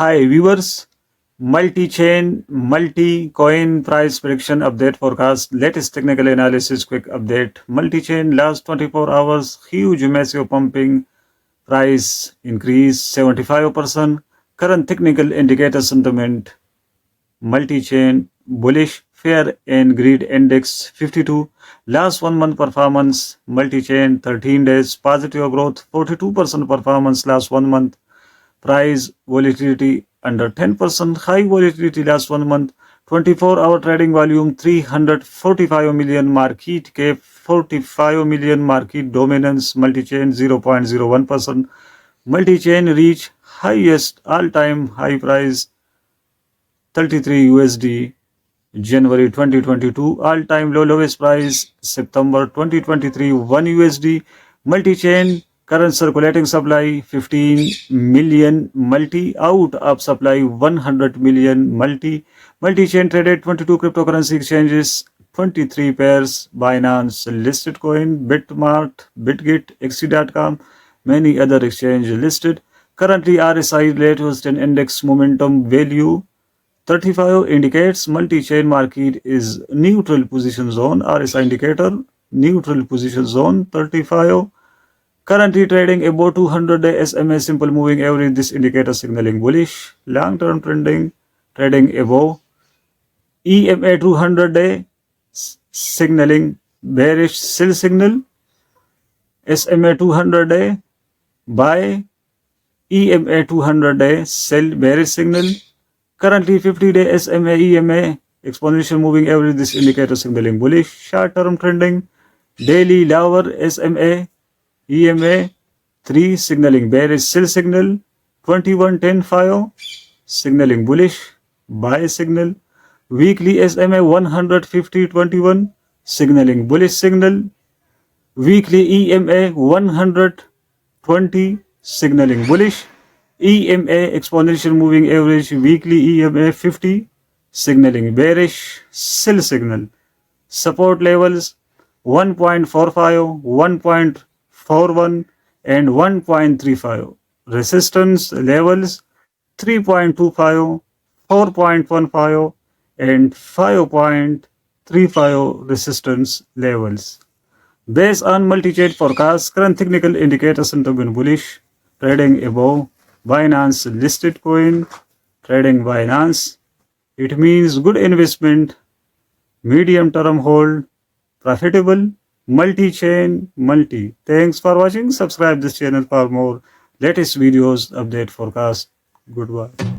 Hi viewers, multi-chain, multi-coin price prediction update forecast, latest technical analysis quick update. Multi-chain last 24 hours, huge massive pumping, price increase 75%. Current technical indicator sentiment, multi-chain bullish, fear and greed index 52. Last 1 month performance, multi-chain 13 days, positive growth 42% performance last 1 month. Price volatility under 10%, high volatility last 1 month, 24-hour trading volume 345 million, market cap 45 million, market dominance, multi-chain 0.01%, multi-chain reach highest all-time high price 33 USD, January 2022, all-time lowest price September 2023, 1 USD, multi-chain current circulating supply 15 million, multi out of supply 100 million, multi-chain traded 22 cryptocurrency exchanges, 23 pairs, Binance listed coin, Bitmart, Bitgit, XC.com, many other exchange listed. Currently RSI latest and index momentum value 35 indicates multi-chain market is neutral position zone. RSI indicator neutral position zone 35. Currently trading above 200-day SMA simple moving average. This indicator signaling bullish. Long-term trending trading above EMA 200-day signaling bearish sell signal. SMA 200-day buy. EMA 200-day sell bearish signal. Currently 50-day SMA EMA exponential moving average. This indicator signaling bullish. Short-term trending daily lower SMA EMA 3 signaling bearish sell signal. 21.10.5 signaling bullish buy signal. Weekly SMA 150.21 signaling bullish signal. Weekly EMA 120 signaling bullish. EMA exponential moving average weekly EMA 50 signaling bearish sell signal. Support levels 1.45, 1.41 and 1.35. Resistance levels 3.25, 4.15 and 5.35 resistance levels. Based on multi-chain forecast, current technical indicators sentiment bullish, trading above Binance listed coin, trading Binance. It means good investment, medium term hold, profitable, multi-chain, multi. Thanks for watching. Subscribe this channel for more latest videos, update forecast. Goodbye.